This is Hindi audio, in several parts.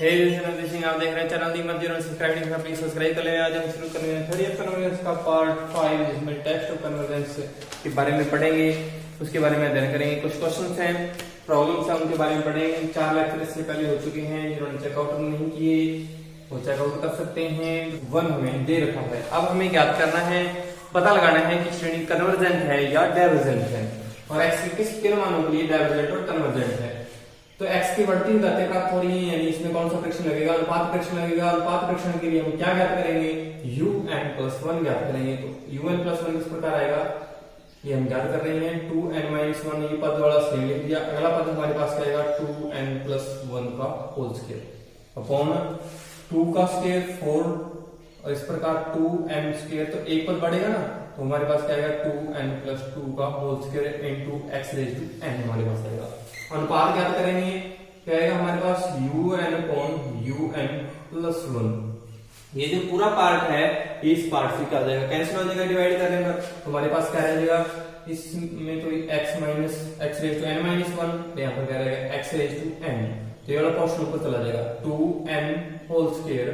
सिंह आप देख रहे हैं चैनल दी मर्जी सब्सक्राइब नहीं करा प्लीज सब्सक्राइब कर लें। आज हम शुरू करने हैं थर्ड ईयर कन्वर्जेंस का पार्ट 5 जिसमें टेस्ट ऑफ कन्वर्जेंस के बारे में पढ़ेंगे, उसके बारे में अध्ययन करेंगे। कुछ क्वेश्चंस हैं, प्रॉब्लम्स हैं, उनके बारे में पढ़ेंगे। 4 लेक्चर इससे पहले हो चुके हैं, जिन्होंने चेकआउट नहीं किए वो चेकआउट कर सकते हैं। 1 हमें दे रखा है। अब हमें याद करना है, पता लगाना है कि श्रेणी कन्वर्जेंट है या डाइवर्जेंट है और एक्स के किन मानों के लिए डाइवर्जेंट और कन्वर्जेंट है। तो x की बढ़ती हुई घातें प्राप्त हो रही है, यानी इसमें कौन सा फ्रैक्शन लगेगा? अनुपात फ्रैक्शन लगेगा। अनुपात फ्रैक्शन के लिए हम क्या ज्ञात करेंगे? un+1 ज्ञात करेंगे। तो un+1 किस प्रकार आएगा ये हम ज्ञात कर रहे हैं। 2n-1 ये पद वाला सेम लिख दिया। अगला पद हमारे पास क्या आएगा? 2n+1 का होल स्क्वायर अपॉन 2 का स्क्वायर 4 और इस प्रकार 2n स्क्वायर। तो एक पद बढ़ेगा ना, तो हमारे पास क्या आएगा? 2n+2 का होल स्क्वायर इनटू x⁻n हमारे पास आएगा। अनुपात ज्ञात करेंगे, क्या आएगा हमारे पास? un/un+1। ये जो पूरा पार्ट है इस पार्ट से क्या आ जाएगा? कैंसिल हो जाएगा डिवाइड करने पर। तो हमारे पास क्या रह जाएगा? इसमें तो x-1, यहाँ पर क्या रहेगा? x⁻n। तो ये वाला पोर्शन ऊपर चला जाएगा। 2n होल स्क्वायर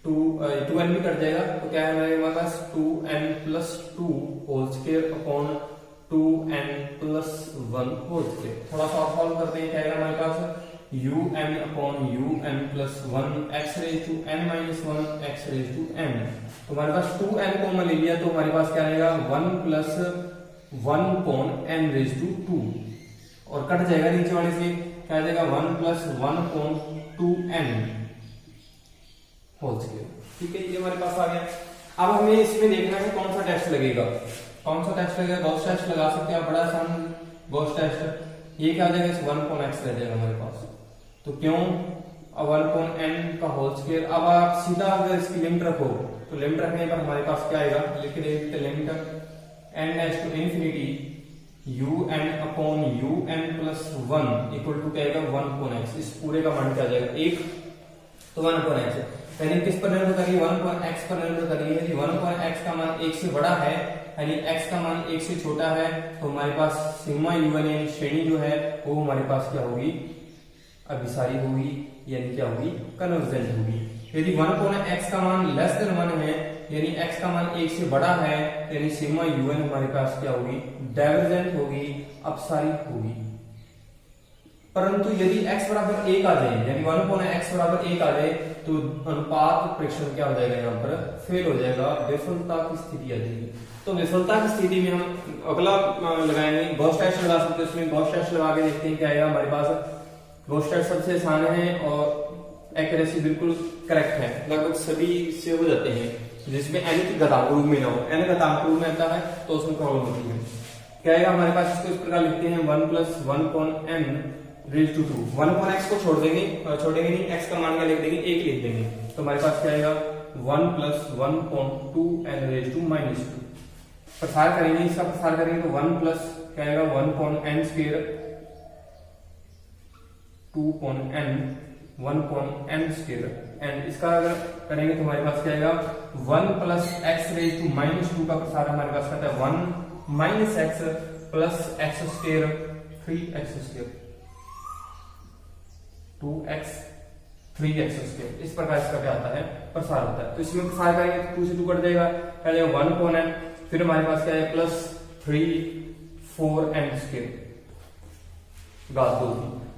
2n भी कट जाएगा। तो क्या है हमारे पास? 2n+2 whole square upon 2n+1 whole square. थोड़ा सा और सॉल्व करते हैं, क्या आएगा हमारे पास? un/un+1 x⁻n-1 x⁻n। तो हमारे पास 2n कॉमन ले लिया, तो हमारे पास क्या आएगा? 1+1/n⁻2 और कट जाएगा नीचे वाले से, क्या आ जाएगा? 1+1/2n whole square. ठीक है, ये हमारे पास आ गया। अब हमें इसमें देखना है कौन सा टेस्ट लगेगा। कौन सा टेस्ट लगेगा? गॉस टेस्ट लगा सकते हैं, बड़ा आसान गॉस टेस्ट। ये क्या आ जाएगा? 1/x रह जाएगा हमारे पास। तो क्यों? 1/n का होल स्क्वायर। अब आप सीधा अगर इसकी लिमिट रखो तो लिमिट रखने पर हमारे पास क्या आएगा? लिख देंगे limit n∞ un/un+1 equal to क्या आएगा? 1/x। इस पूरे का मान क्या आ जाएगा? 1। तो 1/x यानी किस पर निर्भर करिए? 1/x पर निर्भर करिए। यदि 1/x का मान 1 से बड़ा है यानी x का मान 1 से छोटा है तो हमारे पास सिग्मा un यानी श्रेणी जो है वो हमारे पास क्या होगी? अभिसारी होगी, यानी क्या होगी? कन्वर्जेंट होगी। यदि 1/x का मान <1 है यानी x का मान 1 से बड़ा है यानी सिग्मा un हमारे पास क्या होगी? डाइवर्जेंट होगी, अपसारी होगी। परंतु यदि x बराबर 1 आ जाए यानी 1/x बराबर 1 आ जाए तो अनुपात फ्रैक्शन क्या हो जाएगा? यहाँ पर फेल हो जाएगा, विफलता की स्थिति आ जाएगी। तो विफलता की स्थिति में हम अगला लगाएंगे गॉस टेस्ट लगा सकते हैं। उसमें गॉस टेस्ट लगा के देखते हैं क्या आएगा हमारे पास। गॉस टेस्ट सबसे आसान है और एक्यूरेसी बिल्कुल करेक्ट है, लगभग सभी से हो जाते हैं जिसमें n की घातांक रूप में ना हो। n घातांक रूप में आता है तो उसमें प्रॉब्लम होती है। क्या आएगा हमारे पास? इसको इस प्रकार लिखते हैं 1+1/n⁻2। 1/x को छोड़ेंगे नहीं, x का मान क्या लिख देंगे? 1 लिख देंगे। तो हमारे पास क्या आएगा? 1+1/2n⁻2। प्रसार करेंगे, इसका प्रसार करेंगे तो 1 आएगा 1/n² 2/n 1/n²। एंड इसका अगर करेंगे तो हमारे पास क्या आएगा? 1+x⁻2 का प्रसार हमारे पास कहता है 1 - x+x² 3x², 2x 3x²। इस प्रकार इसका क्या आता है? प्रसार होता है। तो इसमें प्रसार करेंगे तो 2 से 2 कट जाएगा, क्या जाएगा? 1/n। फिर हमारे पास क्या है? +3/4n² घात 2।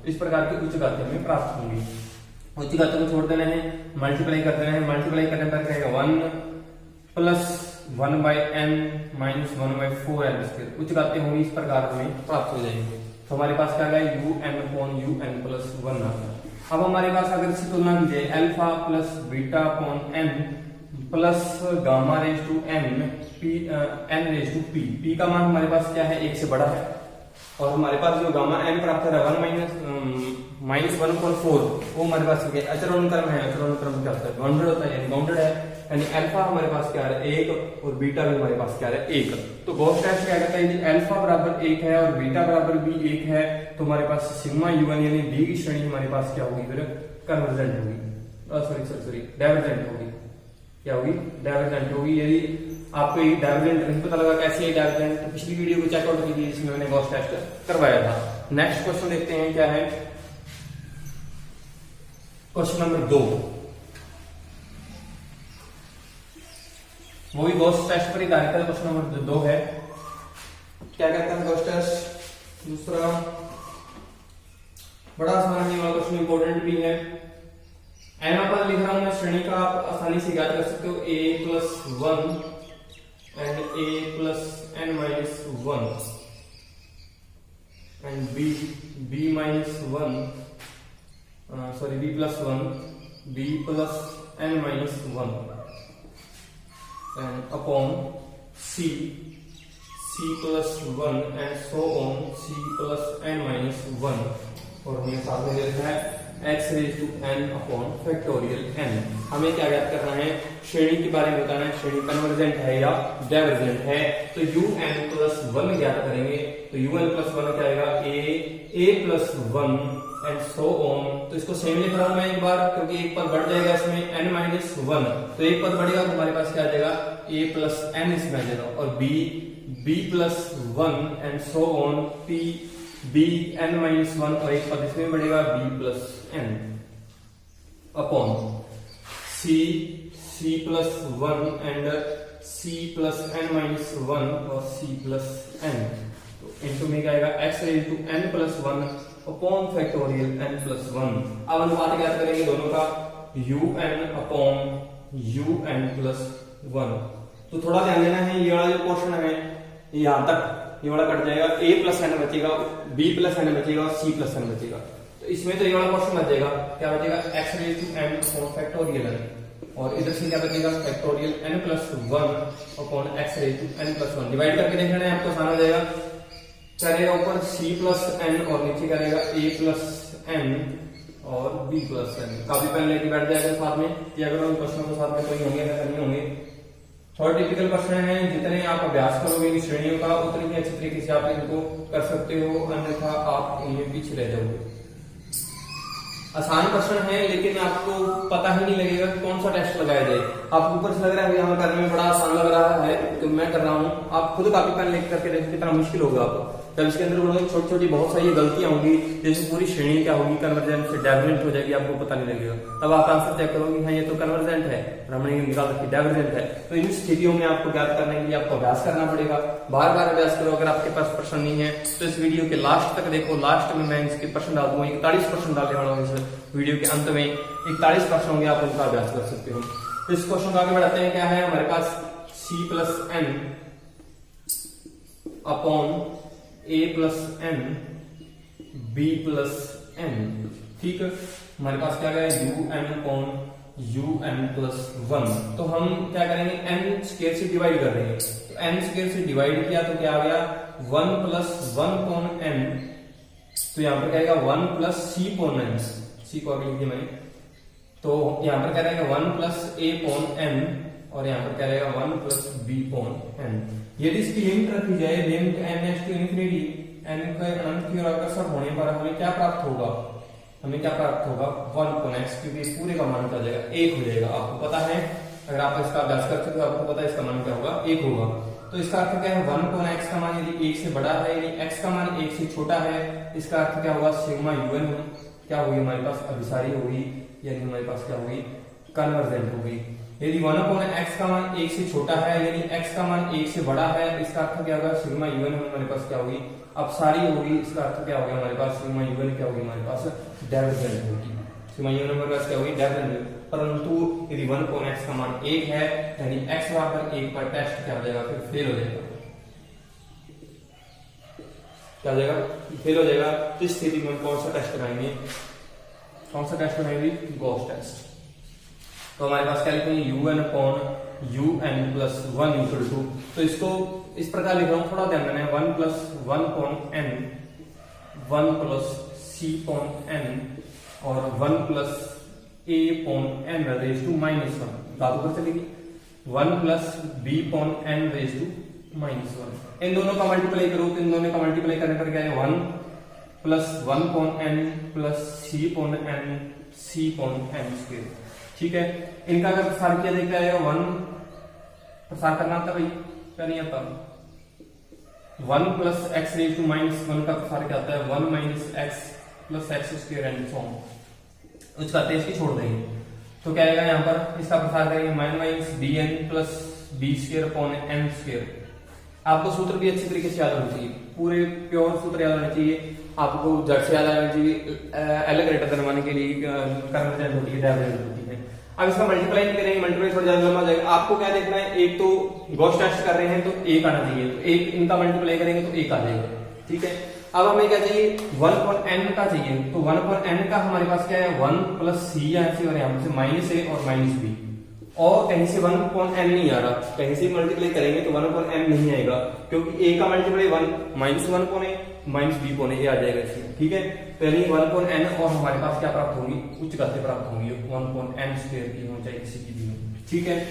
इस प्रकार की उच्च घातें हमें प्राप्त होंगी। उच्च घातों को छोड़ देना है, मल्टीप्लाई कर देना है। मल्टीप्लाई करने पर क्या 1+1/n-1/4n²। उच्च घातें होंगी, इस प्रकार हमें प्राप्त हो जाएंगे। तो हमारे पास क्या गया? un/un+1 आ गया। अब हमारे पास अगर इसकी तुलना की जाए α+β/n प्लस Γ⁻n p का मान हमारे पास क्या है? 1 से बड़ा है और हमारे पास जो Γ प्राप्त है 1-1/4 वो हमारे पास अचर अनुक्रम है। अचर अनुक्रम क्या होता है? बाउंडेड होता है, यानी बाउंडेड है। यानी अल्फा हमारे पास क्या है? 1 और बीटा भी हमारे पास क्या है? 1। तो गॉस टेस्ट क्या कहता है? यदि अल्फा बराबर 1 है और बीटा बराबर भी 1 है तो हमारे पास सिग्मा un यानी डी की श्रेणी हमारे पास क्या होगी? फिर कन्वर्जेंट होगी, सॉरी डाइवर्जेंट होगी। क्या होगी? डाइवर्जेंट होगी। यदि आपको ये डाइवर्जेंट नहीं पता लगा कैसे है डाइवर्जेंट, तो पिछली वीडियो को चेकआउट कीजिए जिसमें मैंने गॉस टेस्ट करवाया था। नेक्स्ट क्वेश्चन देखते हैं क्या है। क्वेश्चन नंबर 2, वो भी गॉस टेस्ट पर ही कार्य करता है। क्वेश्चन नंबर 2 है, क्या कहता है गॉस टेस्ट? दूसरा बड़ा आसान है, क्वेश्चन इंपॉर्टेंट भी है। एन पर लिख रहा हूं मैं श्रेणी का, आप आसानी से याद कर सकते हो, a plus 1 and a plus n minus 1 and b minus 1, sorry b plus 1, b plus n minus 1 and upon c plus 1 and so on c plus n minus 1, और हमें साथ में लिखना है x raised to n upon factorial n। हमें क्या ज्ञात करना है? श्रेणी के बारे में बताना है, श्रेणी कन्वर्जेंट है या डाइवर्जेंट है। तो un प्लस 1 ज्ञात करेंगे, तो un प्लस 1 क्या आएगा? a plus 1 and so on. तो इसको सेम लिख रहा हूं मैं एक बार, क्योंकि एक पद बढ़ जाएगा इसमें n माइनस 1, तो एक पद बढ़ेगा तो हमारे पास क्या आ जाएगा? a प्लस n इसमें आ जाएगा, और b plus 1 and so on b n minus 1, और एक पद इसमें बढ़ेगा b plus n upon c plus 1 and c plus n minus 1 और c प्लस n। तो इनटू में क्या आएगा? x raise to n plus 1 upon factorial n plus 1। अब अनुपात ज्ञात करेंगे दोनों का, un अपॉन un प्लस 1। तो थोड़ा ध्यान देना है, ये वाला जो क्वेश्चन है यहां तक ये वाला कट जाएगा, a प्लस n बचेगा, b प्लस n बचेगा और c प्लस n बचेगा। तो इसमें तो ये वाला क्वेश्चन बच जाएगा, क्या बचेगा? x raise to n upon factorial n, और इधर से क्या बचेगा? Factorial n plus 1 upon x raise to n plus 1। Divide करके देख लेना है, आपको आसान हो जाएगा। करेगा ऊपर c प्लस n और नीचे करेगा a प्लस n और b प्लस n। काफी पेन लेके बैठ जाएगा साथ में, या अगर उन प्रश्नों के साथ में कोई होंगे या नहीं होंगे। थोड़ा टिपिकल प्रश्न है, जितने आप अभ्यास करोगे इन श्रेणियों का उतनी ही अच्छी तरीके से आप इनको कर सकते हो, अन्यथा आप इनमें पीछे रह जाओगे। आसान प्रश्न है, लेकिन आपको पता ही नहीं लगेगा कि कौन सा टेस्ट लगाया जाए। आपको ऊपर से लग रहा है यहाँ करने में बड़ा आसान लग रहा है, तो मैं कर रहा हूँ। आप खुद कापी पेन लेकर करके देखो कितना मुश्किल होगा आपको। जब इसके अंदर छोटी छोटी बहुत सारी गलतियां होंगी, जैसे पूरी श्रेणी क्या होगी, कन्वर्जेंट से डाइवर्जेंट हो जाएगी, आपको पता नहीं लगेगा। तब आप आंसर चेक करोगे, हाँ ये तो कन्वर्जेंट है, हमने निकाल रखी डाइवर्जेंट है। तो इन स्थितियों में आपको ज्ञात करने के लिए आपको अभ्यास करना पड़ेगा, बार बार अभ्यास करो। अगर आपके पास प्रश्न नहीं है तो इस वीडियो के लास्ट तक देखो, लास्ट में मैं इसके प्रश्न डाल दूंगा, 41 प्रश्न डालने वाला हूँ इस वीडियो के अंत में। 41 प्रश्न होंगे, आप उनका अभ्यास कर सकते हो। तो इस क्वेश्चन को आगे बढ़ाते हैं। क्या है हमारे पास? c plus n upon a plus n b plus n। ठीक है, हमारे पास क्या है? un upon un plus 1। तो हम क्या करेंगे? n स्क्वायर से डिवाइड कर रहे हैं, तो n स्क्वायर से डिवाइड किया तो क्या आ गया? 1 प्लस 1 अपॉन n। तो यहां पर क्या आएगा? 1 plus c upon n, c को आगे लिख दिया मैंने। तो यहां पर क्या रहेगा? 1 प्लस a अपॉन n, और यहां पर क्या रहेगा? 1 प्लस b अपॉन n। यदि इसकी लिमिट रखी जाए, limit n to infinity, n का अनंत की ओर अग्रसर होने पर हमें क्या प्राप्त होगा? हमें क्या प्राप्त होगा? 1 अपॉन x, क्योंकि पूरे का मान क्या हो जाएगा? 1 हो जाएगा। आपको पता है, अगर आप इसका अभ्यास कर चुके हो आपको पता है इसका मान क्या होगा? 1 होगा। तो इसका अर्थ क्या है? 1 अपॉन x का मान यदि 1 से बड़ा है, यदि x का मान 1 से छोटा है, इसका अर्थ क्या होगा? सिग्मा un क्या होगी हमारे पास? अभिसारी होगी, यानी हमारे पास क्या होगी? कन्वर्जेंट होगी। यदि 1 अपॉन x का मान 1 से छोटा है, यदि x का मान 1 से बड़ा है, इसका अर्थ क्या होगा? सिग्मा un हमारे पास क्या होगी? अपसारी होगी। इसका अर्थ क्या होगा हमारे पास? सिग्मा un क्या होगी हमारे पास? डाइवर्जेंट होगी। सिग्मा un हमारे पास क्या होगी? डाइवर्जेंट। परंतु यदि 1 अपॉन x का मान 1 है, यानी x बराबर 1 पर टेस्ट क्या हो जाएगा? फिर फेल हो जाएगा। क्या हो जाएगा? फेल हो जाएगा। तो इस स्थिति में कौन सा टेस्ट बनाएंगे? कौन सा टेस्ट बनाएंगे? Gauss test. तो हमारे पास क्या लिखेंगे? un upon un plus 1 equal to, तो इसको इस प्रकार लिख रहा हूं, थोड़ा ध्यान देना है। 1 plus 1 upon n, 1 plus c upon n, और 1 plus a upon n raise to minus 1। बात ऊपर चलेगी। 1 plus b upon n raise to minus 1। इन दोनों का मल्टीप्लाई करो, तो इन दोनों का मल्टीप्लाई करने पर क्या है? 1 plus 1 upon n plus c upon n, c upon n square. ठीक है, इनका अगर प्रसार किया जाए क्या आएगा? 1 प्रसार करना आता भाई? क्या नहीं आता? 1 plus x raise to minus 1 का प्रसार क्या आता है? 1 minus x plus x square and so on. उसका आते इसकी छोड़ देंगे तो क्या आएगा यहाँ पर, इसका प्रसार करेंगे minus d n plus b square upon n square. आपको सूत्र भी अच्छी तरीके से याद होना चाहिए, पूरे प्योर सूत्र याद होना चाहिए आपको, जड़ से याद आना चाहिए। एल ग्रेटर देन वन के लिए कर्मचारी होती है, डायवर्जेंट होती है। अब इसका मल्टीप्लाई नहीं करेंगे, मल्टीप्लाई थोड़ा ज्यादा लंबा जाएगा। आपको क्या देखना है, एक तो गॉस टेस्ट कर रहे हैं तो एक आना चाहिए, तो एक इनका मल्टीप्लाई करेंगे तो एक आ जाएगा, ठीक है। अब हमें क्या चाहिए, 1/n का चाहिए, तो 1/n का हमारे पास क्या है, 1 प्लस सी यहाँ से और यहाँ से माइनस ए और माइनस बी, और कहीं से 1/n नहीं आ रहा, कहीं से मल्टीप्लाई करेंगे तो 1/n नहीं आएगा, क्योंकि a का मल्टीप्लाई 1 माइनस 1 पौने माइनस बी पौने ये आ जाएगा इसमें, ठीक है। पहले 1/n और हमारे पास क्या प्राप्त होगी, उच्च गति प्राप्त होगी 1/n स्क्वायर की हो चाहे किसी की भी हो, ठीक है।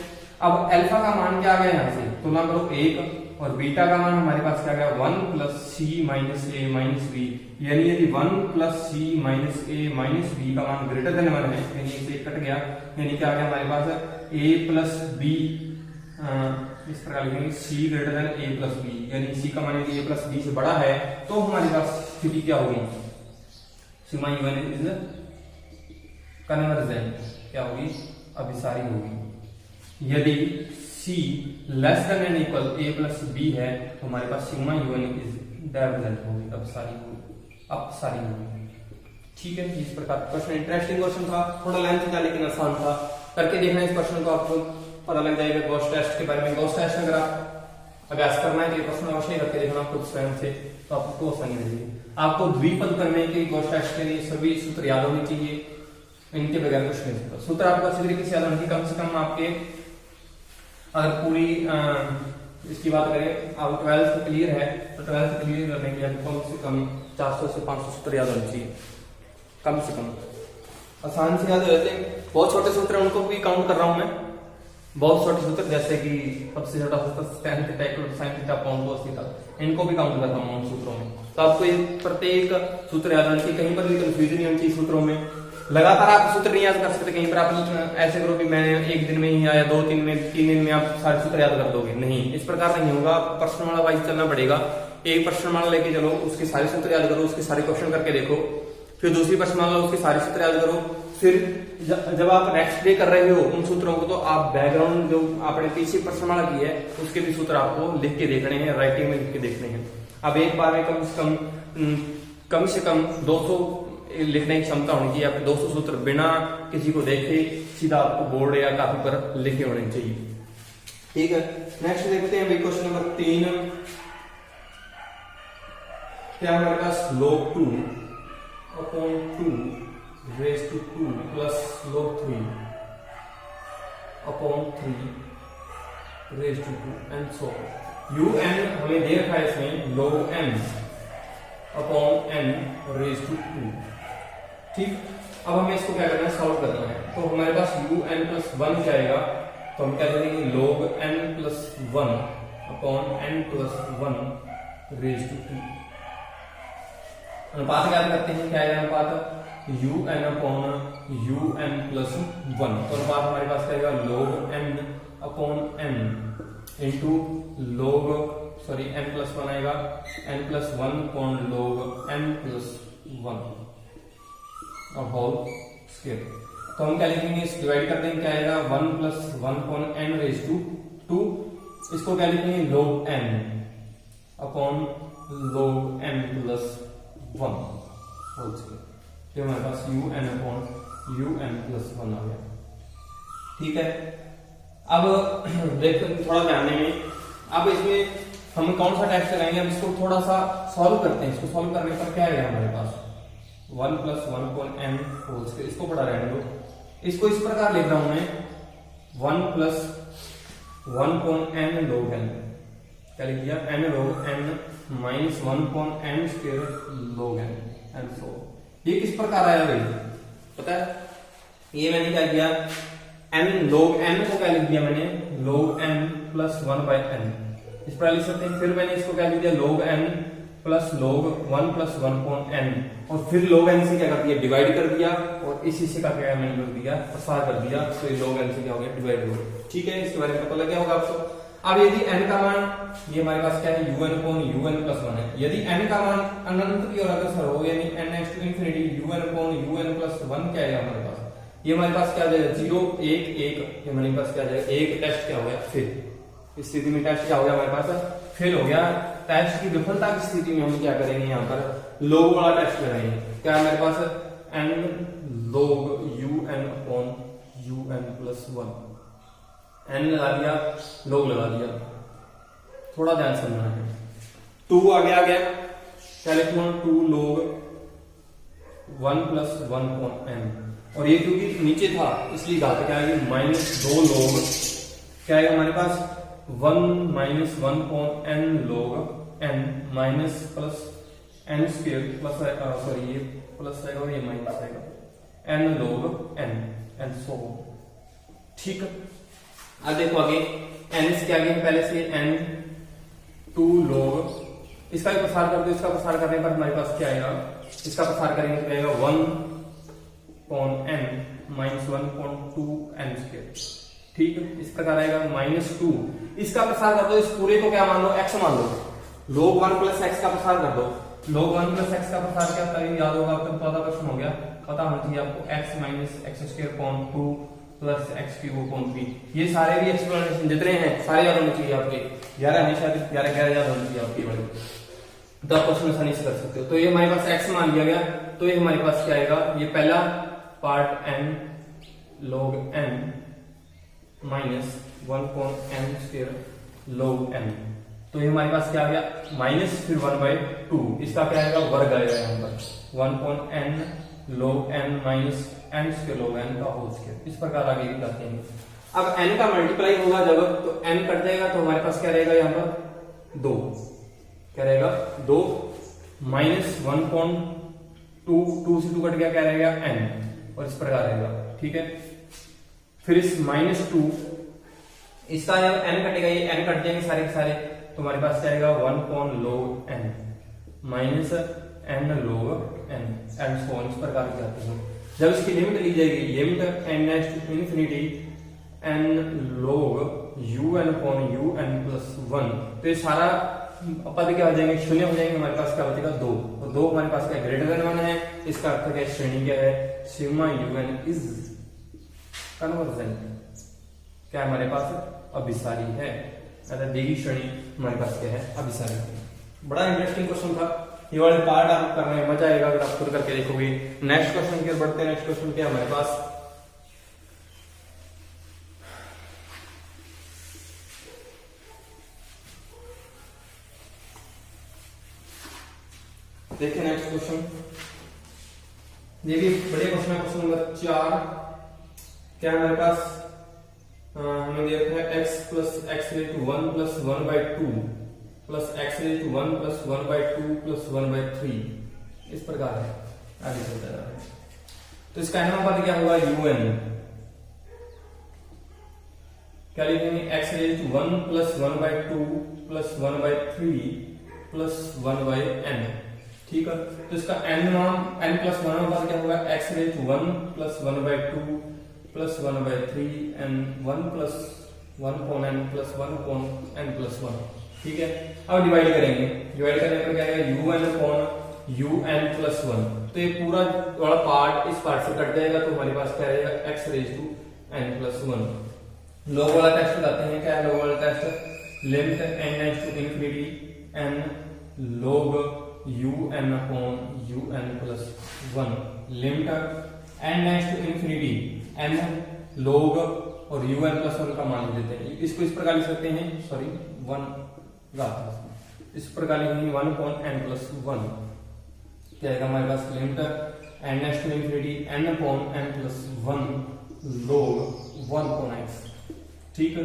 अब अल्फा का मान क्या आ गया यहाँ से, तुलना करो 1, और बीटा का मान हमारे पास क्या गया 1 प्लस सी माइनस ए माइनस बी, यानी यदि 1 प्लस सी माइनस ए माइनस बी का मान ग्रेटर देन 1 है, यानी इससे कट गया, यानी क्या आ गया हमारे पास ए प्लस बी, इस प्रकार लिखेंगे सी ग्रेटर देन ए प्लस बी, यानी सी का मान यदि ए प्लस बी से बड़ा है तो हमारे पास स्थिति क्या होगी, सिग्मा यूएन इज कन्वर्जेंट, क्या होगी, अभिसारी होगी। यदि C less than and equal a plus b है तो हमारे पास सिग्मा यूएन इज डाइवर्जेंट होगी, अपसारी होगी, ठीक है। इस प्रकार क्वेश्चन इंटरेस्टिंग क्वेश्चन था, थोड़ा लेंथ था लेकिन आसान था, करके देखना इस क्वेश्चन को, आपको पता लग जाएगा गॉस टेस्ट के बारे में। गॉस टेस्ट अगर आप अभ्यास करना है तो ये प्रश्न अवश्य करके देखना खुद स्वयं से, तो आपको आसानी रहेगी। आपको द्विपद करने के गॉस टेस्ट के लिए सभी सूत्र याद होने चाहिए, इनके बगैर कुछ नहीं होता। सूत्र आपको अच्छी तरीके से याद होने चाहिए, कम से कम आपके अगर पूरी इसकी बात करें, आप 12th क्लियर है तो 12th क्लियर करने के लिए कम से कम 400 से 500 सूत्र याद होने चाहिए, कम से कम, आसान से याद हो जाते हैं। बहुत छोटे सूत्र उनको भी काउंट कर रहा हूं मैं, बहुत छोटे सूत्र जैसे कि सबसे छोटा सूत्र tan theta equal sin theta upon cos theta, इनको भी काउंट कर रहा हूं उन सूत्रों में। तो आपको ये प्रत्येक सूत्र याद होना चाहिए, कहीं पर भी कंफ्यूजन नहीं होनी चाहिए सूत्रों में। लगातार आप सूत्र नहीं याद कर सकते, कहीं पर आप ऐसे करो कि मैंने एक दिन में ही या 2-3 में 3 दिन में आप सारे सूत्र याद कर दोगे, नहीं, इस प्रकार नहीं होगा। प्रश्नमाला वाइज चलना पड़ेगा, एक प्रश्नमाला लेके चलो, उसके सारे सूत्र याद करो, उसके सारे क्वेश्चन करके देखो, फिर दूसरी प्रश्नमाला उसके सारे सूत्र याद करो, फिर जब आप नेक्स्ट डे कर रहे हो उन सूत्रों को तो आप बैकग्राउंड जो आपने पीछे प्रश्नमाला की है उसके भी सूत्र आपको लिख के देखने हैं, राइटिंग में लिख के देखने हैं। अब एक बार में कम से कम 200 लिखने की क्षमता होनी चाहिए, आपके 200 सूत्र बिना किसी को देखे सीधा आपको बोर्ड या कॉपी पर लिखे होने चाहिए, ठीक है। नेक्स्ट देखते हैं क्वेश्चन नंबर 3, क्या हमारे पास log 2 upon 2 raise to 2 plus log 3 upon 3 raise to 2 and so un हमें दे रखा है इसमें log n upon n raise to 2, ठीक। अब हमें इसको क्या करना है, सॉल्व करना है। तो हमारे पास un प्लस 1 क्या आएगा, तो हम क्या करेंगे log n plus 1 upon n plus 1 raise to 2। अनुपात याद करते हैं, क्या है अनुपात, un अपॉन un प्लस 1, तो अनुपात हमारे पास क्या आएगा log n upon n into log n plus 1 आएगा n plus 1 upon log n plus 1 और होल स्क्वायर। तो हम क्या लिखेंगे, इस डिवाइड कर देंगे, क्या आएगा 1 plus 1 upon n raise to 2, इसको क्या लिखेंगे log n upon log n plus 1 whole square. ये हमारे पास un अपॉन un प्लस 1 आ गया, ठीक है। अब देखो थोड़ा ध्यान देंगे, अब इसमें हम कौन सा टेस्ट लगाएंगे, हम इसको थोड़ा सा सॉल्व करते हैं। इसको सॉल्व करने पर क्या आएगा हमारे पास 1 plus 1 upon n whole square, इसको पढ़ा रहने दो। इसको इस प्रकार लिख रहा हूं मैं 1 plus 1 upon n log n, क्या लिख दिया n log n minus 1 upon n square log n and so. ये किस प्रकार आया भाई पता है, ये मैंने क्या किया, n log n को क्या लिख दिया मैंने log n plus 1 by n, इस प्रकार लिख सकते हैं। फिर मैंने इसको क्या लिख दिया log n plus log 1 plus 1 upon n, और फिर log n से क्या कर दिया डिवाइड कर दिया, और इसी से क्या मैंने कर दिया प्रसार कर दिया, तो ये log n से क्या हो गया डिवाइड हो गया, ठीक है। इसके बारे में पता लग गया होगा आपको। अब यदि n का मान, ये हमारे पास क्या है un अपॉन un प्लस 1 है, यदि n का मान अनंत की ओर अग्रसर हो, यानी n next to infinity un upon un plus 1 क्या आएगा हमारे पास ये हमारे पास क्या आ जाएगा 0 1 1, ये हमारे पास क्या आ जाएगा एक टेस्ट क्या हो गया फेल। इस स्थिति में टेस्ट क्या हो गया हमारे पास फेल हो गया। टेस्ट की विफलता की स्थिति में हम क्या करेंगे यहाँ पर log वाला टेस्ट लगाएंगे। क्या है हमारे पास n log un upon un plus 1, n लगा दिया log लगा दिया, थोड़ा ध्यान समझना है। 2 आगे आ गया, क्या लिखूंगा 2 log 1 प्लस 1 अपॉन n, और ये क्योंकि नीचे था इसलिए कहा था क्या है -2 log क्या है हमारे पास 1 minus 1 upon n log n minus plus n square plus sorry ये प्लस आएगा और ये माइनस आएगा n log n and so ठीक है। अब देखो आगे n से क्या आगे पहले से n 2 log, इसका भी प्रसार कर दो, इसका प्रसार करने पर हमारे पास क्या आएगा, इसका प्रसार करेंगे तो आएगा 1 upon n minus 1 upon 2 n square, ठीक है। इस प्रकार आएगा -2, इसका प्रसार कर दो, इस पूरे को क्या मान लो x मान लो, log 1 प्लस x का प्रसार कर दो, log 1 प्लस x का प्रसार क्या था याद होगा आपको, पता प्रश्न हो गया, पता होना चाहिए आपको x minus x square upon 2 plus x cube upon 3, ये सारे भी एक्सप्लेनेशन जितने हैं सारे याद होने चाहिए आपके, 11 हमेशा 11 याद होने चाहिए आपके वाले, तो आप क्वेश्चन आसानी से कर सकते हो। तो ये हमारे पास x मान लिया गया, तो ये हमारे पास क्या आएगा, ये पहला part n log n minus 1 upon n square log n, तो ये हमारे पास क्या आ गया माइनस फिर 1/2, इसका क्या आएगा वर्ग आएगा यहाँ पर 1 upon n log n minus n square log n का होल स्क्वायर, इस प्रकार आगे भी करते हैं। अब n का मल्टीप्लाई होगा जब तो n कट जाएगा तो हमारे पास क्या रहेगा यहाँ पर 2, क्या रहेगा 2 माइनस 1 अपॉन 2 से 2 कट गया, क्या रहेगा n, और इस प्रकार रहेगा, ठीक है। फिर इस -2 इसका जब n कटेगा, ये n कट जाएंगे सारे के सारे, तो हमारे पास क्या आएगा 1 upon log n minus n log n and so on, इस प्रकार की आती है। जब इसकी लिमिट ली जाएगी, limit n to infinity n log un upon un plus 1, तो ये सारा पद क्या हो जाएंगे शून्य हो जाएंगे, हमारे पास क्या बचेगा 2, तो 2 हमारे पास क्या ग्रेटर देन 1 है, इसका अर्थ क्या श्रेणी क्या है सिग्मा un इज कन्वर्जेंट, क्या हमारे पास अभिसारी है, अर्थात देगी श्रेणी हमारे पास क्या है अभिसारी। बड़ा इंटरेस्टिंग क्वेश्चन था, ये वाले पार्ट आप करने में मजा आएगा अगर आप खुद करके देखोगे। नेक्स्ट क्वेश्चन की ओर बढ़ते हैं। नेक्स्ट क्वेश्चन क्या हमारे पास, देखिए नेक्स्ट क्वेश्चन, ये भी बड़े क्वेश्चन है, क्वेश्चन नंबर 4, क्या हमारे पास हमें दे रखा है x plus x raise to 1 plus 1/2 plus x raise to 1 plus 1/2 plus 1/3, इस प्रकार है, आगे चलता जा रहा है। तो इसका नंबर पद क्या होगा un, क्या लिखेंगे x raise to 1 plus 1/2 plus 1/3 plus 1/n, ठीक है। तो इसका n प्लस 1 पद क्या होगा x raise to 1 plus 1/2 plus 1/3 n 1 plus 1 upon n plus 1 upon n plus 1, ठीक है। अब डिवाइड करेंगे, डिवाइड करने पर क्या आएगा un अपॉन un प्लस 1, तो ये पूरा वाला पार्ट इस पार्ट से कट जाएगा, तो हमारे पास क्या रहेगा x raise to n plus 1। Log वाला टेस्ट लगाते हैं, क्या है लॉग वाला test, limit n tends to infinity n log un upon un plus 1, limit n tends to infinity n log और un प्लस 1 का मान लेते हैं। इसको इस प्रकार लिख सकते हैं, सॉरी 1 घात, इस प्रकार लिखेंगे 1 अपॉन n प्लस 1, क्या आएगा हमारे पास limit n tends to infinity n upon n plus 1 log 1 upon x, ठीक है।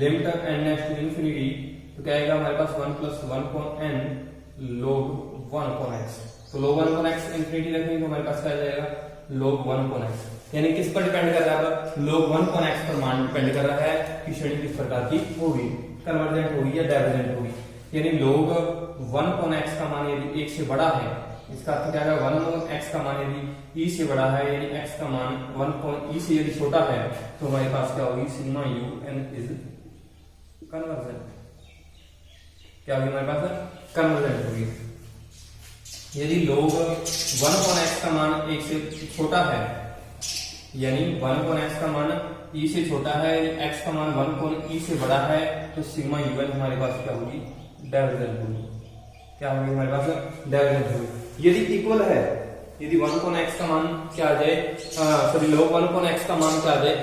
Limit n tends to infinity, तो क्या आएगा हमारे पास 1 plus 1 upon n log 1 upon x, तो log 1 अपॉन x इंफिनिटी रखेंगे तो हमारे पास क्या आ जाएगा log 1 अपॉन x, यानी किस पर डिपेंड कर रहा है, log 1 अपॉन x पर मान डिपेंड कर रहा है कि श्रेणी किस प्रकार की होगी, कन्वर्जेंट होगी या डाइवर्जेंट होगी। यानी log 1 अपॉन x का मान यदि 1 से बड़ा है, इसका अर्थ क्या है 1 अपॉन x का मान यदि e से बड़ा है, यानी x का मान 1 अपॉन e से यदि छोटा है, तो हमारे पास क्या होगी सिग्मा un इज कन्वर्जेंट, क्या होगी हमारे पास कन्वर्जेंट होगी। यदि log 1 अपॉन x का मान 1 से छोटा है, यानी 1 कोण x का मान e से छोटा है, x का मान 1 कोण e से बड़ा है, तो सिग्मा un हमारे पास क्या होगी, डाइवर्जेंट होगी। क्या होगी हमारे पास, डाइवर्जेंट होगी। यदि इक्वल है, यदि 1 कोण x का मान क्या आ जाए, सॉरी log 1 कोण x का मान क्या आ जाए,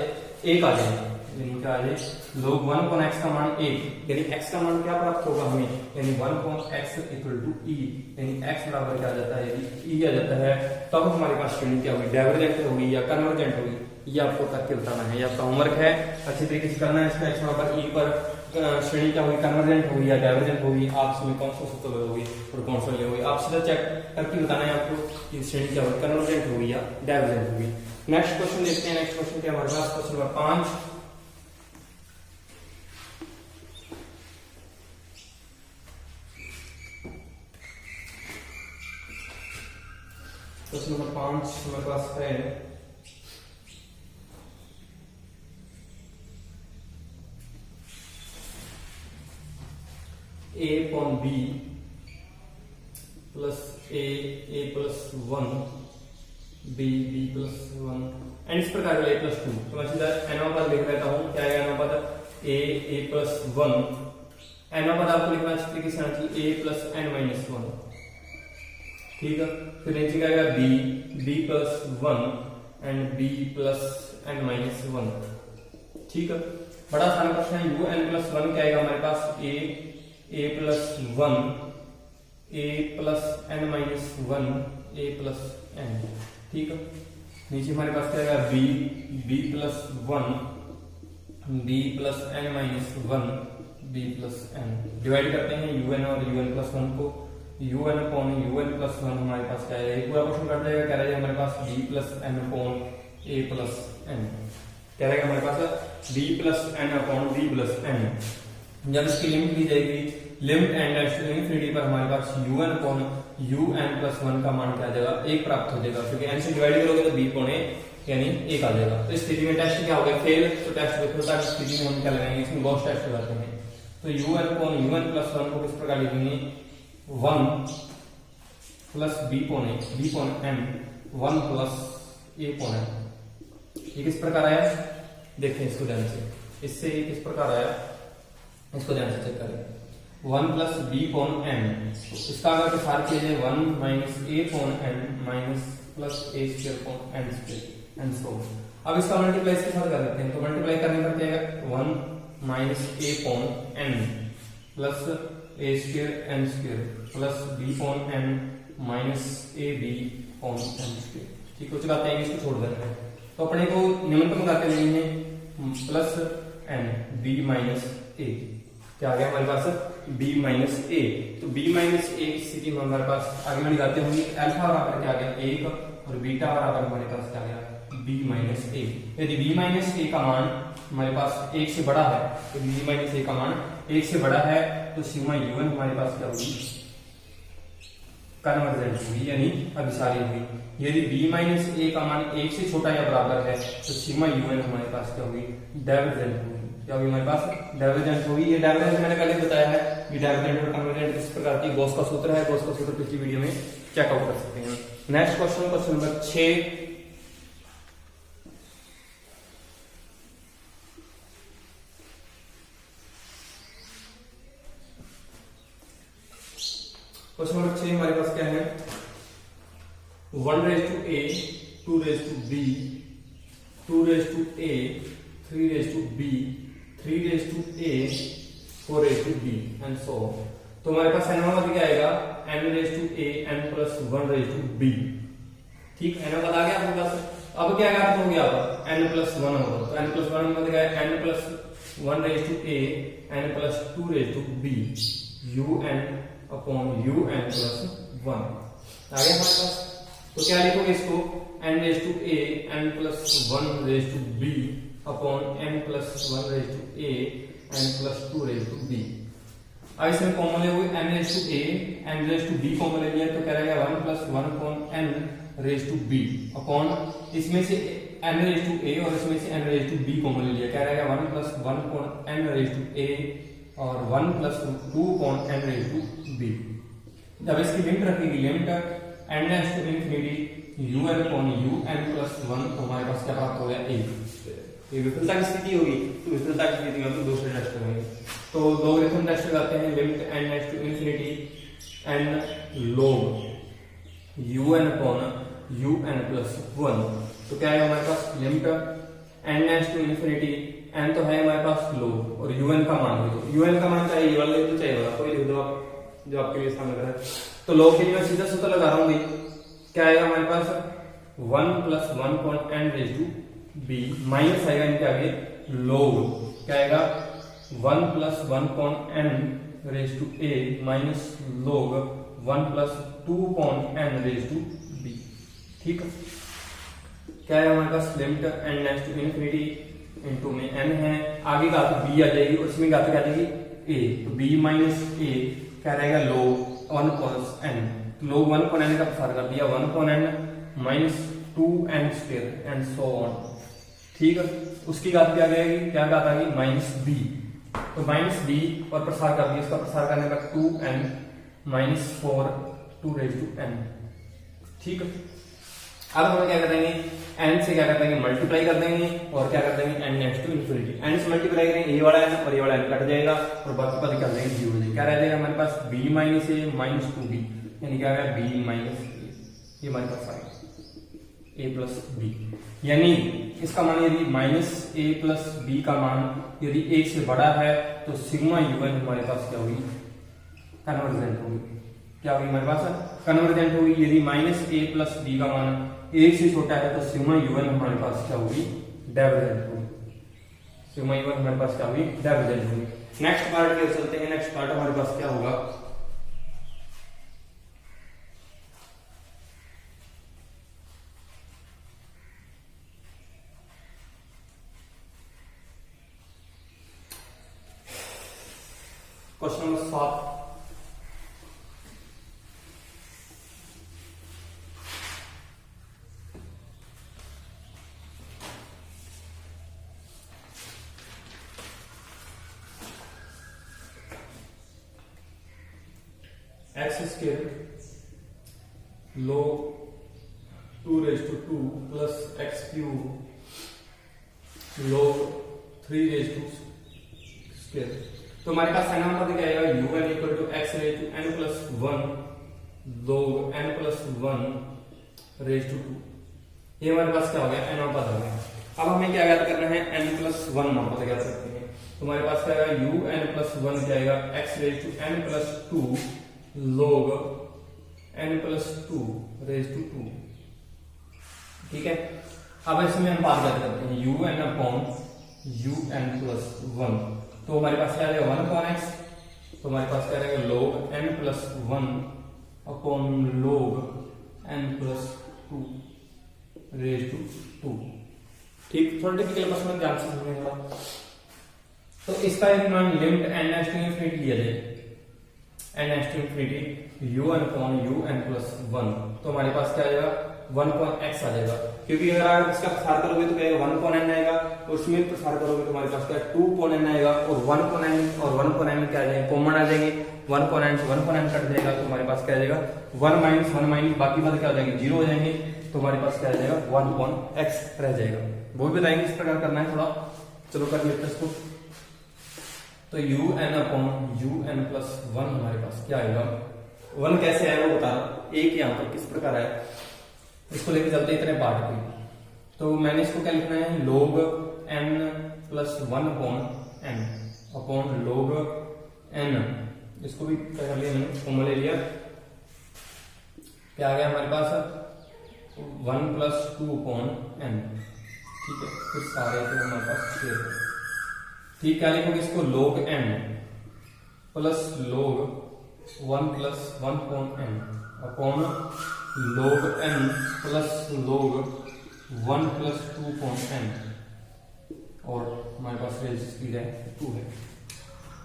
1 आ जाए, यानी क्या आ जाए, log 1 कोण x का मान 1, यानी x का मान क्या प्राप्त होगा हमें, यानी 1 कोण x इक्वल टू e, यानी x बराबर क्या आ जाता है, यदि e आ जाता है, तब हमारे पास श्रेणी क्या होगी, डाइवर्जेंट होगी या कन्वर्जेंट होगी। ये आपको करके बताना है, ये आपका होमवर्क है, अच्छी तरीके से करना है। इसका x बराबर e पर श्रेणी क्या होगी, कन्वर्जेंट होगी या डाइवर्जेंट होगी, आप इसमें कौन सा सूत्र होगी और कौन सा होगी, आप सीधा चेक करके बताना है आपको कि श्रेणी क्या होगी, कन्वर्जेंट होगी या डाइवर्जेंट होगी। नेक्स्ट क्वेश्चन देखते हैं। नेक्स्ट क्वेश्चन क्या हमारे पास, क्वेश्चन नंबर 5। क्वेश्चन नंबर 5 हमारे पास है, a upon b plus a plus 1 b plus 1 and इस प्रकार का a प्लस 2। तो मैं सीधा अनुपात लिख लेता हूँ। क्या है अनुपात, a प्लस 1, अनुपात आपको लिखना चाहिए किस तरह की, a प्लस n माइनस 1, ठीक है। फिर नीचे क्या आएगा, b plus 1 and b plus n minus 1, ठीक है। बड़ा आसान प्रश्न है। u n प्लस 1 क्या आएगा हमारे पास, a plus 1, a plus n minus 1, a plus n, ठीक है। नीचे हमारे पास क्या आएगा, b plus 1, b plus n minus 1, b plus n। Divide करते हैं un और un प्लस 1 को, un अपॉन un प्लस 1 हमारे पास क्या है, पूरा क्वेश्चन कट जाएगा। क्या रहेगा हमारे पास, b plus n upon a plus n, क्या रहेगा हमारे पास, b plus n upon b plus n। जब इसकी लिमिट दी जाएगी, लिमिट एंड इंफिनिटी पर हमारे पास un अपॉन un प्लस 1 का मान क्या आ जाएगा, 1 प्राप्त हो जाएगा, क्योंकि n से डिवाइड करोगे तो b अपॉन a यानी 1 आ जाएगा। तो इस स्थिति में टेस्ट क्या होगा, फेल। तो टेस्ट विफलता की स्थिति में हम क्या लगाएंगे, इसमें गॉस टेस्ट लगाते हैं। तो un अपॉन un प्लस 1 को किस प्रकार लिखेंगे, 1 plus b upon n, 1 plus a upon n। ये किस प्रकार आया, देखते हैं इसको ध्यान से। इससे ये किस प्रकार आया, इसको ध्यान से चेक करें। 1 प्लस b अपॉन n, इसका अगर विस्तार किया जाए 1 minus a upon n minus plus a square upon n square and सो। अब इसका मल्टीप्लाई इसके साथ कर लेते हैं। तो मल्टीप्लाई करने पर क्या आएगा, 1 minus a upon n plus a square n square plus b upon n minus a b upon n square, ठीक हो। चलाते हैं, इसको छोड़ देते हैं। तो अपने को निम्नतम करके लेंगे plus n b minus a, क्या आ गया हमारे पास, b माइनस a। तो b माइनस a की स्थिति में हमारे पास आगे में लगाते होंगे, अल्फा बराबर क्या आ गया 1 और बीटा बराबर हमारे पास क्या आ गया b माइनस a। यदि b माइनस a का मान हमारे पास 1 से बड़ा है, तो b माइनस a का मान 1 से बड़ा है, तो सिग्मा un हमारे पास क्या होगी, कन्वर्जेंट होगी यानी अभिसारी होगी। यदि b माइनस a का मान 1 से छोटा या बराबर है, तो सिग्मा un हमारे पास क्या होगी, डाइवर्जेंट होगी। क्या होगी हमारे पास, डाइवर्जेंट होगी। ये डाइवर्जेंट मैंने पहले बताया है, ये डाइवर्जेंट और कन्वर्जेंट किस प्रकार की गॉस का सूत्र है। गॉस का सूत्र पिछली वीडियो में चेकआउट कर सकते हैं। Next question, question number 6। Question number 6 हमारे पास क्या है, 1 raise to a, 2 raise to b, 2 raise to a, 3 raise to b, 3 raise to a, 4 raise to b and so. तो हमारे पास n वाला क्या आएगा, n raise to a, n plus 1 raise to b, ठीक। n वाला आ गया आपके पास। अब क्या हो गया, n प्लस 1 होगा। तो n प्लस 1 मतलब क्या है, n plus 1 raise to a, n plus 2 raise to b, un upon un plus 1 आ गया हमारे पास। तो क्या लिखोगे इसको, n raise to a, n plus 1 raise to b upon n plus 1 raise to a, n plus 2 raise to b। अब इसमें कॉमन ले हुए n raise to a, n raise to b common ले लिया, तो क्या रहेगा 1 plus 1 upon n raise to b upon इसमें से n रेज टू a और इसमें से n raise to b common ले लिया, क्या रहेगा 1 plus 1 upon n raise to a और 1 plus 2 upon n raise to b। जब इसकी लिमिट रखेगी, limit n raise to infinity u n upon u n plus one, तो हमारे पास क्या प्राप्त हो गया, ये विफलता की स्थिति होगी। तो विफलता की स्थिति में हम दूसरे टेस्ट करेंगे। तो लोगरिथम टेस्ट करते हैं, limit n tends to infinity n log u n upon u n plus one. तो क्या है हमारे पास, limit n tends to infinity, n तो है हमारे पास log और यू एन का मान है, तो यू एन का मान चाहिए वाला तो चाहिए वाला, कोई लिख दो आप जो आपके लिए सामने है। तो log के लिए मैं सीधा सूत्र लगा रहा हूँ, क्या आएगा हमारे पास 1 plus 1 upon n raise to b, minus आएगा इनके आगे log, क्या आएगा 1 plus 1 upon n raise to a minus log 1 plus 2 upon n raise to b. ठीक है, क्या है हमारे पास, limit n tends to infinity, into में एन है, आगे का तो बी आ जाएगी और इसमें का तो क्या आ जाएगी ए, तो बी माइनस ए क्या रहेगा log 1 plus n, log 1 upon n का प्रसार कर दिया 1 upon n minus 2 n square and so on. ठीक है, उसकी घात क्या जाएगी, क्या घात आ गई माइनस बी, तो माइनस बी और प्रसार कर दिया, इसका प्रसार करने का 2n minus 4 2 raise to n। ठीक है, अब हम क्या करेंगे, n से क्या कर देंगे मल्टीप्लाई कर देंगे और क्या कर देंगे n next to infinity, n से मल्टीप्लाई करेंगे ये वाला n और ये वाला n कट जाएगा और बाकी पद कर देंगे 0, क्या रह जाएगा हमारे पास b माइनस ए माइनस 2b, यानी क्या है b माइनस ए, ये हमारे पास आएगा a प्लस बी, यानी इसका मान यदि माइनस a प्लस बी का मान यदि a से बड़ा है तो सिग्मा यूएन हमारे पास क्या होगी, कन्वर्जेंट होगी, क्या होगी हमारे पास कन्वर्जेंट होगी। यदि माइनस a प्लस बी का मान a से छोटा है तो सिग्मा यूएन हमारे पास क्या होगी, डाइवर्जेंट होगी, सिग्मा यूएन हमारे पास क्या होगी, डाइवर्जेंट होगी। नेक्स्ट पार्ट की ओर चलते हैं, नेक्स्ट पार्ट हमारे पास क्या होगा, question number 7, x square log 2 raise to 2 plus x cube log 3 raise to square. तो हमारे पास साइन पद क्या आएगा, u n equal to x raise to n plus 1 log n plus 1 raise to 2, ये हमारे पास क्या हो गया, एन पद हो गया। अब हमें क्या ज्ञात करना है, एन प्लस 1 पद ज्ञात करते हैं। तो हमारे पास क्या आएगा, यू एन प्लस 1 क्या आएगा, x raise to n plus 2 log n plus 2 raise to 2। ठीक है, अब इसमें हम बात करते हैं u n upon u n plus 1, तो हमारे पास क्या आएगा 1 अपॉन एक्स, तो हमारे पास क्या रहेगा log n plus 1 upon log n plus 2 raise to 2। ठीक, थोड़ा टिपिकल क्वेश्चन ध्यान से समझिएगा। तो इसका यदि मान limit n tends to infinity लिया जाए, n tends to infinity u n अपॉन u n प्लस 1, तो हमारे पास क्या आएगा 1 अपॉन x आ जाएगा, क्योंकि अगर आप इसका प्रसार करोगे तो क्या आएगा 1 अपॉन n आएगा और उसमें प्रसार करोगे तो हमारे पास क्या 2 अपॉन n आएगा और 1 अपॉन n और 1 अपॉन n क्या आ जाएंगे, कॉमन आ जाएंगे, 1 अपॉन n से 1 अपॉन n कट जाएगा तो हमारे पास क्या आ जाएगा 1 माइनस 1 माइनस बाकी पद क्या हो जाएंगे 0 हो जाएंगे, तो हमारे पास क्या आ जाएगा 1 अपॉन x रह जाएगा। वो भी बताएंगे इस प्रकार करना है थोड़ा, चलो कर लेते हैं इसको। तो u n अपॉन u n प्लस 1 हमारे पास क्या आएगा, 1 कैसे आया वो बता रहा, एक यहाँ पर किस प्रकार आया, इसको लेके चलते इतने पार्ट पे। तो मैंने इसको क्या लिखना है, log n plus 1 upon log n, इसको भी क्या कर लिया मैंने, फॉर्मूला ले लिया, क्या आ गया हमारे पास 1 प्लस 2 अपॉन n। ठीक है, फिर सारे तो हमारे पास 6। ठीक, क्या लिखोगे इसको log n plus log 1 plus 1 upon n upon log n plus log 1 plus 2 upon n, और हमारे पास रेज स्पीड है 2 है।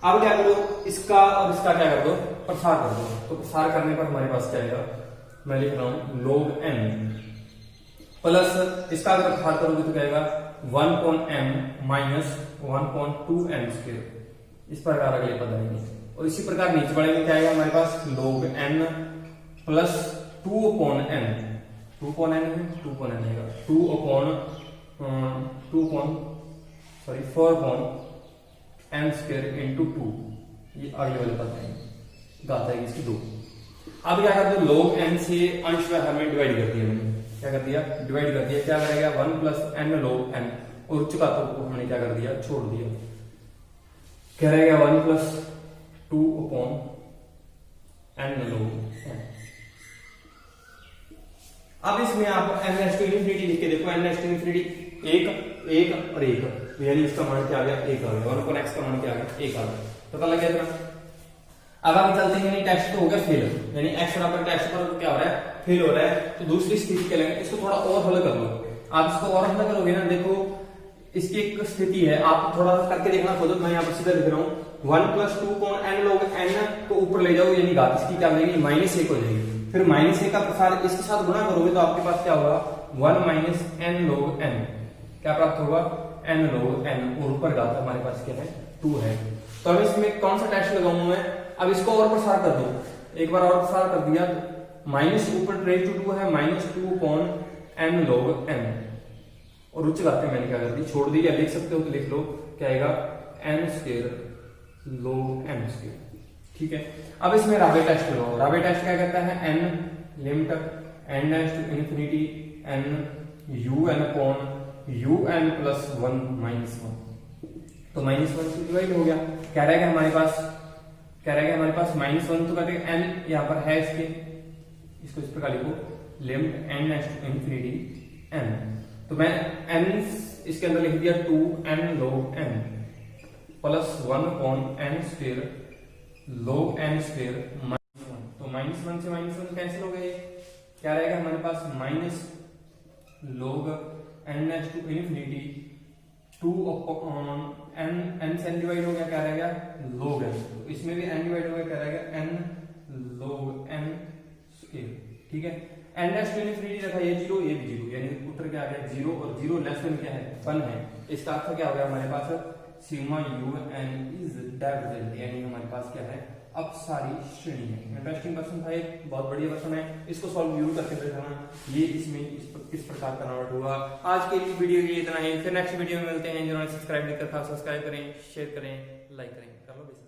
अब क्या करो, इसका और इसका क्या कर दो, प्रसार कर दो। तो प्रसार करने पर हमारे पास क्या आएगा, मैं लिख रहा हूं log n प्लस इसका अगर प्रसार करोगे तो क्या आएगा 1 upon m minus 1 upon 2n square, इस प्रकार अगले पद आएंगे। और इसी प्रकार नीचे बढ़ेंगे क्या आएगा हमारे पास log n plus 2 upon n 2 upon n है, 2 अपॉन n आएगा 4 अपॉन n स्क्वायर इंटू 2, ये आगे वाले पद आएंगे, घात आएगी इसकी 2। अब क्या कर दो, log n से अंश व हर में डिवाइड कर दिया मैंने, क्या कर दिया, डिवाइड कर दिया, क्या करेगा 1 प्लस n log n, और उच्च घातों को हमने क्या कर दिया, छोड़ दिया, क्या रहेगा 1 plus 2 upon n log n। अब इसमें आप n रेज़ टू इन्फिनिटी लिख के देखो, n रेज़ टू इन्फिनिटी 1 1 और 1, यानी इसका मान क्या आ गया, 1 आ गया, 1 अपॉन x का मान क्या आ गया, 1 आ गया, पता लग गया इतना। अब आगे चलते हैं, टेस्ट तो हो गया फेल, यानी x बराबर टेस्ट पर क्या हो रहा है, फेल हो रहा है, तो दूसरी स्थिति क्या लेंगे, इसको थोड़ा और हल कर लो। आप इसको और हल करोगे ना, देखो इसकी एक स्थिति है, आप थोड़ा करके देखना खुद, मैं यहाँ पर सीधा लिख रहा हूँ 1 plus 2 upon n log n को ऊपर ले जाओ, यानी घात इसकी क्या बनेगी, -1 हो जाएगी, फिर -1 का प्रसार इसके साथ गुणा करोगे तो आपके पास क्या होगा 1 माइनस n log n, क्या प्राप्त होगा n log n, और ऊपर घात हमारे पास क्या है 2 है। तो अब इसमें कौन सा टेस्ट लगाऊंगा मैं, अब इसको और प्रसार कर दो, एक बार और प्रसार कर दिया, माइनस ऊपर रेज़ टू 2 है, -2 अपॉन n log n, और उच्च घातें मैंने क्या कर दी, छोड़ दी, या लिख सकते हो तो लिख लो, क्या आएगा n square log n square. ठीक है, अब इसमें राबे टेस्ट लगाओ, राबे टेस्ट क्या कहता है, n limit n dash to infinity n un upon un plus 1 minus 1, तो -1 से डिवाइड हो गया, क्या रहेगा हमारे पास, क्या रहेगा हमारे पास -1, तो कहते हैं n यहाँ पर है इसके, इसको इस प्रकार लिखो limit n dash to infinity n, तो मैं n इसके अंदर लिख दिया 2n log n plus 1 upon n square log n square -1, तो -1 से -1 कैंसिल हो गए, क्या रहेगा हमारे पास minus log n dash to infinity 2 upon n से n डिवाइड हो गया, क्या रहेगा log n, तो इसमें भी n डिवाइड हो गया, क्या रहेगा n log n स्क्वायर। ठीक है, n डैश टू इन्फिनिटी रखा, ये 0 ये भी 0, यानी उत्तर क्या आ गया 0, और 0 लेस देन क्या है 1 है, इसका अर्थ क्या हो गया हमारे पास सिग्मा un इज डाइवर्जेंट, यानी हमारे पास क्या है अपसारी श्रेणी है। इंटरेस्टिंग क्वेश्चन था, एक बहुत बढ़िया क्वेश्चन है, इसको सॉल्व जरूर करके देखना, ये इसमें किस प्रकार का नंबर हुआ। आज के लिए वीडियो के लिए इतना ही, फिर नेक्स्ट वीडियो में मिलते हैं। जिन्होंने सब्सक्राइब नहीं कर था सब्सक्राइब करें, शेयर करें, लाइक करें, कर लो।